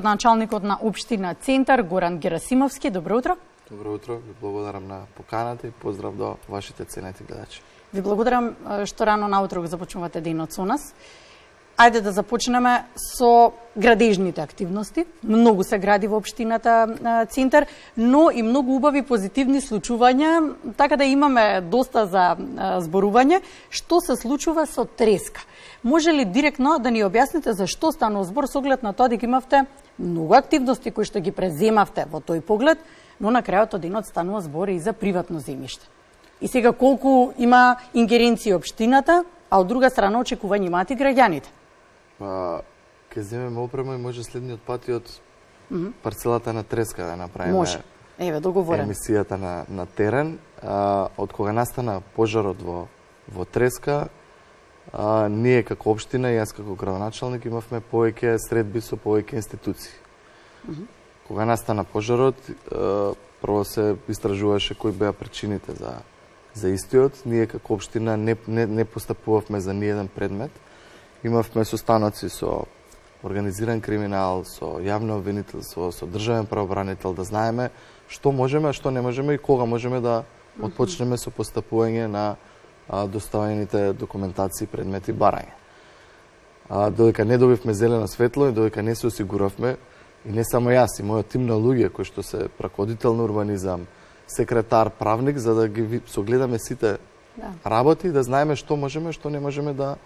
Началникот на општина Центар Горан Герасимовски, добро утро. Добро утро, ви благодарам на поканата и поздрав до вашите ценети гледачи. Ви благодарам што рано наутро го започнувате денот со нас. Ајде да започнеме со градежните активности. Многу се гради во општината Центар, но и многу убави позитивни случувања, така да имаме доста за зборување. Што се случува со треска? Може ли директно да ни објасните за што станува збор со оглед на тоа дека имавте многу активности кои што ги преземавте во тој поглед, но на крајот од денот станува збор и за приватно земјиште. И сега колку има ингеренција општината, а од друга страна очекување имаат и граѓаните. Ке земеме опрема и може следниот пат и од парцелата на Треска да направиме. Може. Еве, договорен. Емисијата на терен. Од кога настана пожарот во Треска, ние како општина и јас како градоначалник имавме повеќе средби со повеќе институции. Кога настана пожарот, прво се истражуваше кои беа причините за истиот. Ние како општина не постапувавме за ниеден предмет. Имавме состаноци со организиран криминал, со јавно обвинителство, со државен правобранител, да знаеме што можеме, а што не можеме и кога можеме да отпочнеме со постапување на доставените документации, предмети, барање. Додека не добивме зелено светло и додека не се осигуравме, и не само јас, и мојот тим на луѓе кои што се ракодител на урбанизам, секретар, правник, за да ги согледаме сите работи, да знаеме што можеме, што не можеме да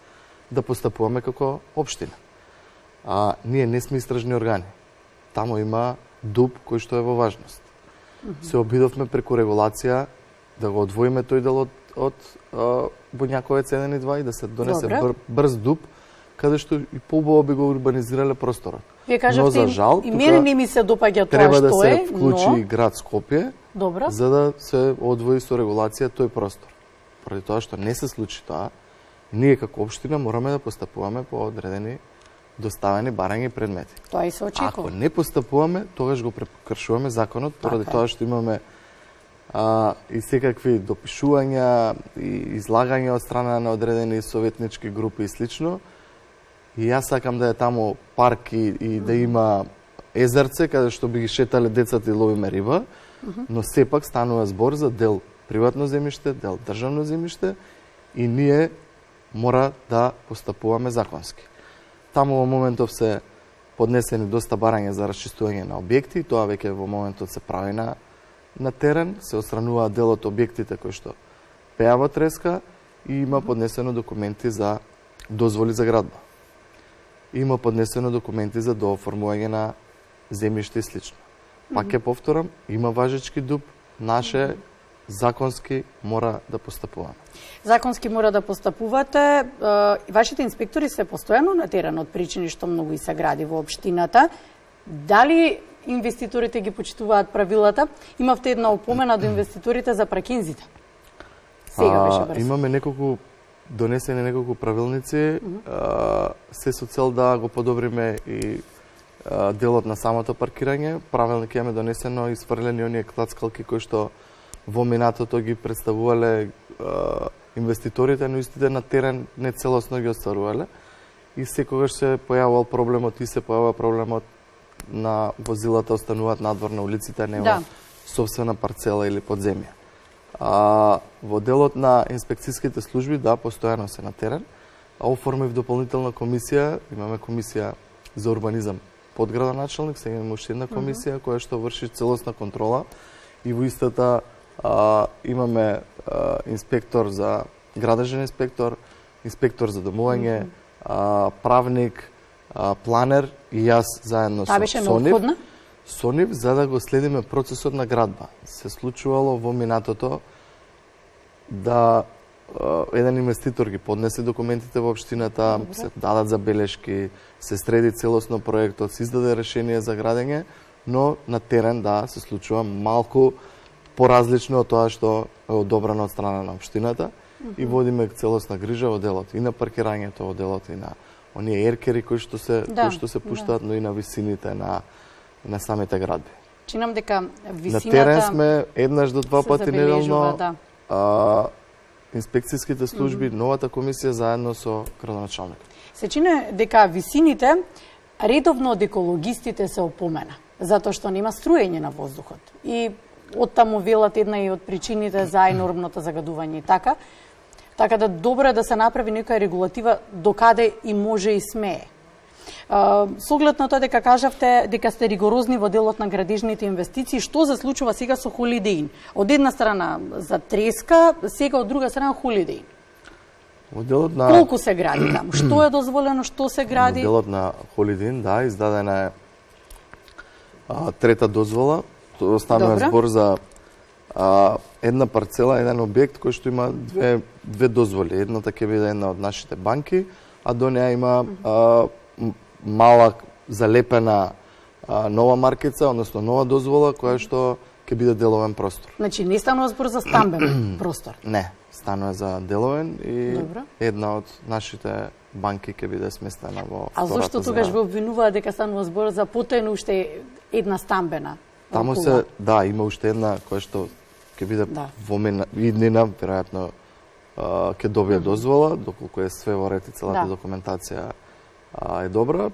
постапуваме како општина. Ние не сме истражни органи. Тамо има дуб кој што е во важност. Се обидовме преку регулација да го одвоиме тој дел од Буњаковец 1 и 2 и да се донесе брз дуб, каде што и поубаво би го урбанизирале просторот. Вие кажавте, но за жал, и мене не ми се допаѓа тоа што е, треба да се вклучи и град Скопје, за да се одвои со регулација тој простор. Поради тоа што не се случи тоа, ние како општина мораме да постапуваме по одредени доставени барања и предмети. Тоа и се очекува. Ако не постапуваме, тогаш го прекршуваме законот, поради тоа што имаме и секакви допишувања и излагања од страна на одредени советнички групи и слично. И јас сакам да е таму парк и да има езерце каде што би ги шетале децата и ловиме риба, но сепак станува збор за дел приватно земјиште, дел државно земјиште и ние мора да постапуваме законски. Таму во моментов се поднесени доста барања за расчистување на објекти, тоа веќе во моментот се прави на терен, се отстрануваат дел од објектите кои што пеа во Треска и има поднесено документи за дозволи за градба. Има поднесено документи за дооформување на земјиште и слично. Пак ќе повторам, има важечки дуб, наше законски мора да постапуваме. Законски мора да постапувате. Вашите инспектори се постојано на терен од причини што многу и се гради во општината. Дали инвеститорите ги почитуваат правилата? Имавте една опомена до инвеститорите за паркинзите. Сега беше брзо. Имаме донесени неколку правилници, се со цел да го подобриме и делот на самото паркирање. Правилник имаме донесено и сврлени оние клацкалки кои што во минатото ги представувале инвеститорите, но истите на терен не целосно ги остварувале. И секогаш се појавувал проблемот и се појавува проблемот на возилата остануваат надвор на улиците, не во собствена парцела или подземја. Во делот на инспекцијските служби, постојано се на терен, оформив дополнителна комисија, имаме комисија за урбанизам под градоначалник, сега имаме уште една комисија која што врши целосна контрола и во истата имаме инспектор за градежен инспектор, инспектор за домување, правник, планер и јас заедно со нив, за да го следиме процесот на градба. Се случувало во минатото да еден инвеститор ги поднесе документите во општината, се дадат забелешки, се среди целосно проектот, се издаде решение за градење, но на терен се случува малку поразлично од тоа што е одобрено од страна на општината и водиме целосна грижа во делот и на паркирањето, во делот и на оние еркери кои што се пуштаат, но и на висините на самите градби. Чинам дека висината на терен сме еднаш до два пати неделно. Инспекцијските служби, новата комисија заедно со градоначалникот. Се чини дека висините редовно од екологистите се опомена, затоа што нема струење на воздухот. И оттаму велат една и од причините за енормното загадување и така. Така да добро е да се направи некоја регулатива докаде и може и смее. Со оглед на тоа дека кажавте дека сте ригорозни во делот на градежните инвестиции, што се случува сега со Holiday Inn? Од една страна за треска, сега од друга страна Holiday Inn. Во делот на Колку се гради таму? Што е дозволено, што се гради? Во делот на Holiday Inn, да, издадена е трета дозвола. Тоа станува збор за една парцела, еден објект кој што има две дозволи. Едната ќе биде една од нашите банки, а до неа има мала залепена нова маркица, односно нова дозвола која што ќе биде деловен простор. Значи не станува збор за стамбен простор. Не, станува за деловен и Добро. една од нашите банки ќе биде сместена во втората зграда. А зошто тогаш ве обвинуваат дека станува збор за потоено уште една стамбена? Таму се, да, има уште една која што ќе биде во иднина, веројатно ќе добие дозвола, доколку е све во ред и целата документација е добра.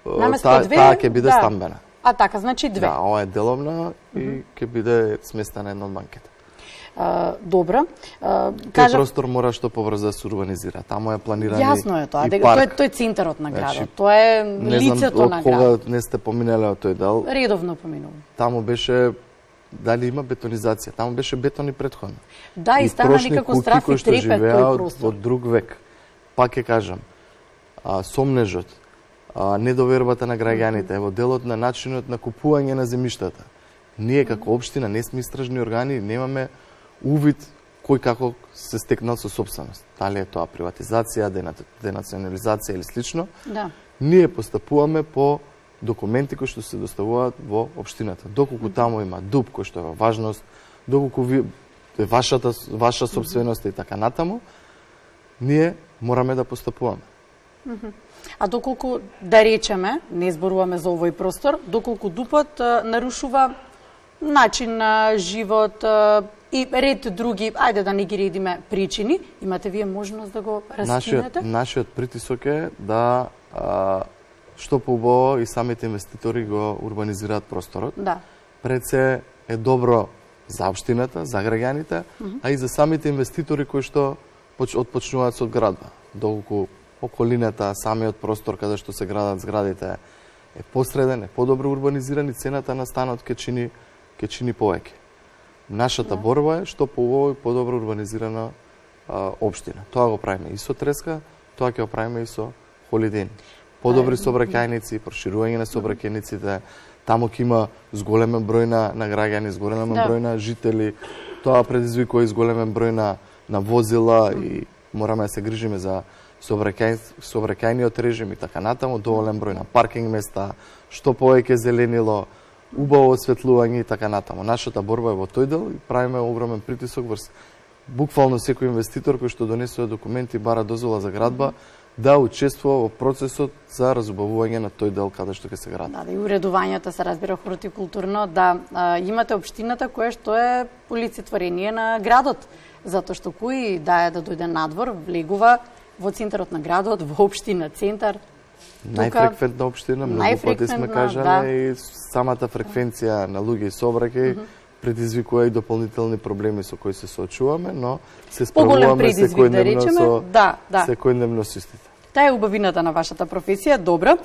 Таа ќе биде стамбена. А така, значи две. Да, ова е деловна и ќе биде сместена една од банките. Добро. Тој простор мора што побрзо да се урбанизира. Таму е планирано Јасно е тоа, дека тој е центарот на градот. Тоа е лицето на градот. Кога не сте поминале од тој дел? Редовно поминувам. Таму беше дали има бетонизација? Таму беше бетон и претходно. Да, и стана некако страф и трепет тој простор. Од друг век. Пак ќе кажам, сомнежот, недовербата на граѓаните, во делот на начинот на купување на земјиштата. Ние како општина не сме истражни органи, немаме увид кој како се стекнал со сопственост. Дали е тоа приватизација, денационализација или слично. Да. Ние постапуваме по документи кои што се доставуваат во општината. Доколку таму има дуб кој што е во важност, доколку е ваша сопственост и така натаму, ние мораме да постапуваме. А доколку, да речеме, не зборуваме за овој простор, доколку дупот нарушува начин на живот и ред други, ајде да не ги редиме причини, имате вие можност да го раскинете? Нашиот притисок е да што поубаво и самите инвеститори го урбанизираат просторот. Да. Пред се е добро за општината, за граѓаните, а и за самите инвеститори кои што отпочнуваат со одградба. Доколку околината, самиот простор каде што се градат зградите е посреден, е подобро урбанизиран и цената на станот ќе чини повеќе. Нашата борба е што поубаво и подобро урбанизирана општина. Тоа го правиме и со треска, тоа ќе го правиме и со Holiday Inn. Подобри сообраќајници, проширување на сообраќајниците, таму ќе има зголемен број на граѓани, зголемен број на жители. Тоа предизвикува и зголемен број на возила и мораме да се грижиме за сообраќајниот режим и така натаму, доволен број на паркинг места, што повеќе зеленило, убаво осветлување и така натаму. Нашата борба е во тој дел и правиме огромен притисок врз буквално секој инвеститор кој што донесува документи и бара дозвола за градба да учествува во процесот за разубавување на тој дел каде што ќе се гради. Да, и уредувањето се разбира хортикултурно, да имате општината која што е олицетворение на градот, затоа што кој да е да дојде надвор, влегува во центарот на градот, во општина центар. Најфреквентна општина, многу пати сме кажале, и самата фреквенција на луѓе и сообраќај предизвикува и дополнителни проблеми со кои се соочуваме, но се справуваме секојдневно со истите. Таа е убавината на вашата професија, добро.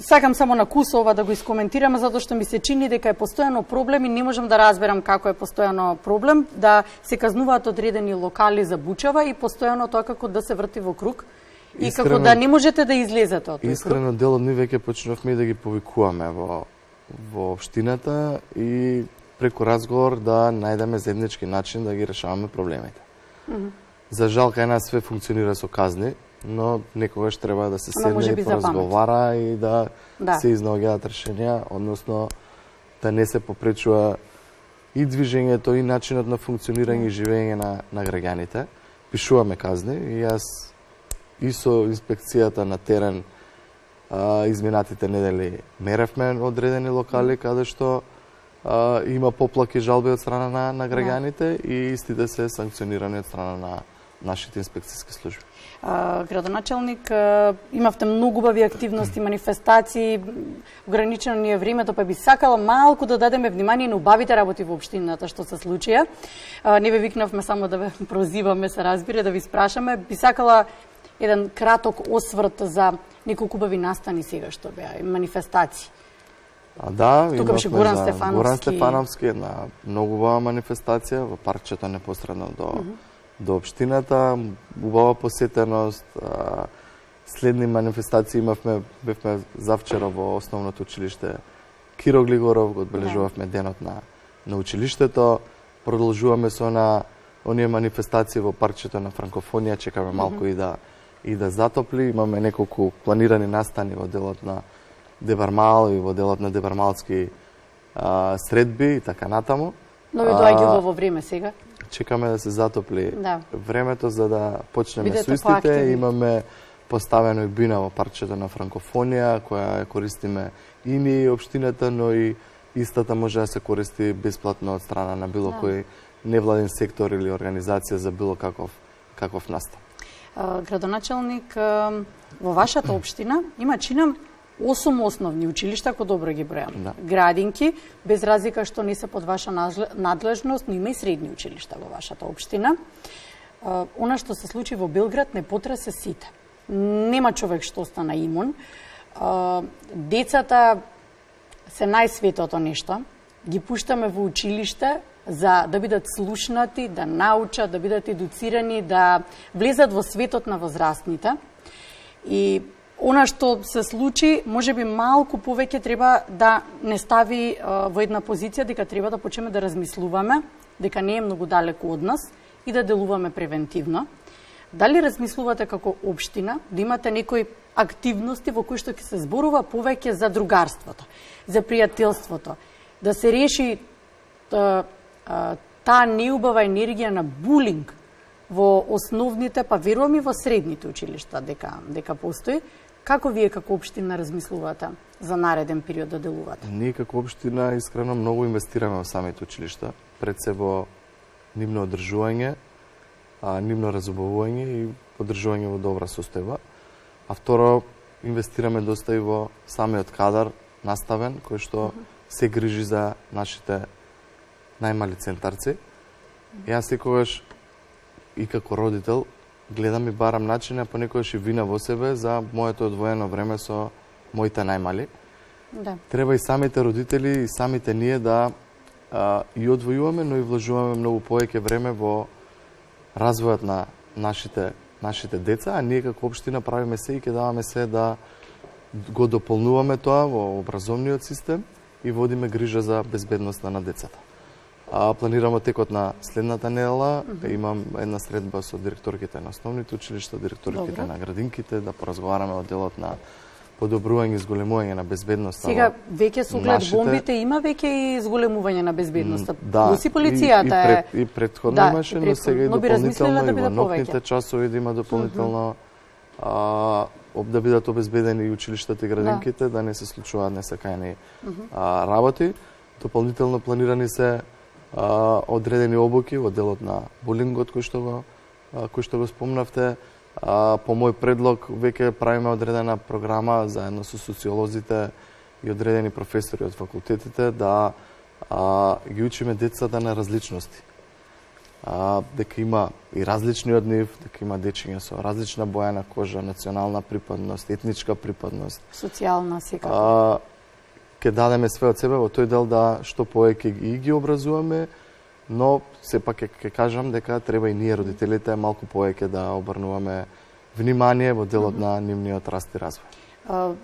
Сакам само на кус ова да го искоментирам, затоа што ми се чини дека е постојано проблем и не можам да разберам како е постојано проблем, да се казнуваат одредени локали за бучава и постојано тоа како да се врти во круг и како да не можете да излезете од тој круг. Искрено, дел од ние веќе почнавме да ги повикуваме во општината и преку разговор да најдеме заеднички начин да ги решаваме проблемите. За жал, кај нас све функционира со казни, но некогаш треба да се седне и поразговара и да се изнаоѓаат решенија, односно да не се попречува и движењето и начинот на функционирање и живење на граѓаните. Пишуваме казни и јас и со инспекцијата на терен изминатите недели меревме одредени локали каде што има поплаки жалби од страна на граѓаните и истите се санкционирани од страна нашите инспекцијски служби. Градоначалник, имавте многу убави активности, манифестации, ограничено ни е времето, па би сакала малку да дадеме внимание на убавите работи во општината што се случија. Не ве викнавме само да ве прозиваме, се разбира, да ви спрашаме. Би сакала еден краток осврт за неколку убави настани сега што беа, манифестации. Да, тука беше Горан Стефановски. Горан Стефановски, една многу убава манифестација во паркчето непосредно до општината, убава посетеност. Следни манифестации бевме завчера во основното училиште Киро Глигоров, го одбележувавме денот на училиштето. Продолжуваме со оние манифестации во паркчето на Франкофонија, чекаме малку и да затопли. Имаме неколку планирани настани во делот на Дебармал и во делот на Дебармалски средби и така натаму. Но ви доаѓа во време сега? Чекаме да се затопли времето за да почнеме бидете со истите. Имаме поставено и бина во паркчето на Франкофонија, која ја користиме и ние општината, но и истата може да се користи бесплатно од страна на било кој невладен сектор или организација за било каков настан. Градоначалник, во вашата општина има чинам 8 основни училишта, ако добро ги бројам. Да. Градинки, без разлика што не се под ваша надлежност, но има и средни училишта во вашата општина. Она што се случи во Белград не потресе сите. Нема човек што остана имун. Децата се најсветото нешто. Ги пуштаме во училиште за да бидат слушнати, да научат, да бидат едуцирани, да влезат во светот на возрастните. И она што се случи, може би малку повеќе треба да не стави во една позиција дека треба да почнеме да размислуваме, дека не е многу далеку од нас и да делуваме превентивно. Дали размислувате како општина да имате некои активности во кои што ќе се зборува повеќе за другарството, за пријателството, да се реши таа неубава енергија на булинг во основните, па верувам и во средните училишта дека постои. Како вие како општина размислувате за нареден период да делувате? Ние како општина искрено многу инвестираме во самите училишта, пред се во нивно одржување, нивно разубавување и одржување во добра состојба. А второ, инвестираме доста и во самиот кадар наставен, кој што се грижи за нашите најмали центарци. Јас секогаш и како родител гледам и барам начина, понекогаш и вина во себе за моето одвоено време со моите најмали. Да. Треба и самите родители и самите ние да и одвојуваме, но и вложуваме многу повеќе време во развојот на нашите деца, а ние како општина правиме се и ќе даваме се да го дополнуваме тоа во образовниот систем и водиме грижа за безбедноста на децата. Планираме текот на следната недела, имам една средба со директорките на основните училишта, директорките на градинките, да поразговараме од делот на подобрување и зголемување на безбедноста. Сега веќе со оглед бомбите има веќе и зголемување на безбедноста. Да, плюс и полицијата и предходно имаше, но сега и дополнително и во ноќните часови да има дополнително да бидат обезбедени и училиштата и градинките, да не се случуваат несакајни работи. Дополнително планирани се одредени обуки во делот на булингот кој што го спомнавте. По мој предлог веќе правиме одредена програма заедно со социолозите и одредени професори од факултетите да ги учиме децата на различности. Дека има и различни од нив, дека има дечиња со различна боја на кожа, национална припадност, етничка припадност. Социјална секако. Ке дадеме све од себе во тој дел да што повеќе ги образуваме, но сепак ќе кажам дека треба и ние родителите малку повеќе да обрнуваме внимание во делот на нивниот раст и развој.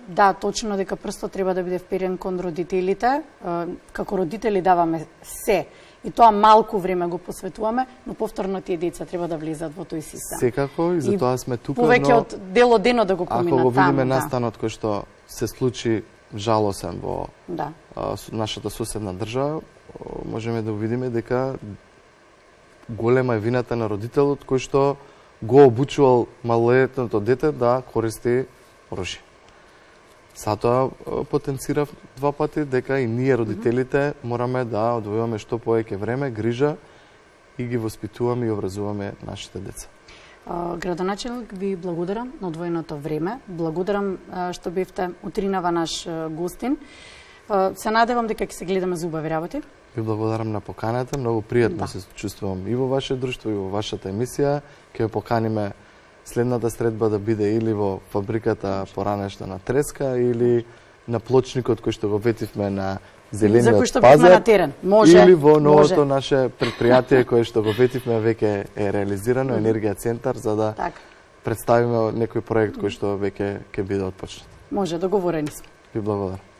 Да, точно дека прстот треба да биде вперен кон родителите. Како родители даваме се и тоа малку време го посветуваме, но повторно тие деца треба да влезат во тој систем. Секако и затоа сме тука. Повеќе од дел од денот да го поминат таму. Ако го видиме настанот кој што се случи жалосен во нашата соседна држава, можеме да видиме дека голема е вината на родителот кој што го обучувал малолетното дете да користи оружје. Затоа потенцирав два пати дека и ние родителите мораме да одвојуваме што повеќе време, грижа и ги воспитуваме и образуваме нашите деца. Градоначелник, ви благодарам на одвоеното време. Благодарам што бевте утринава наш гостин. Се надевам дека ќе се гледаме за убави работи. Ви благодарам на поканата. Многу пријатно се чувствувам и во ваше друштво, и во вашата емисија. Ќе поканиме следната средба да биде или во фабриката поранешна на Треска, или на плочникот кој што го ветивме на Зелениот за кој што пазар, бевме на терен. Може, или во новото наше предпријатие кое што го ветивме веќе е реализирано, Енергија центар, за да представиме некој проект кој што веќе ќе биде отпочнат. Може, договорени сме. Ви благодарам.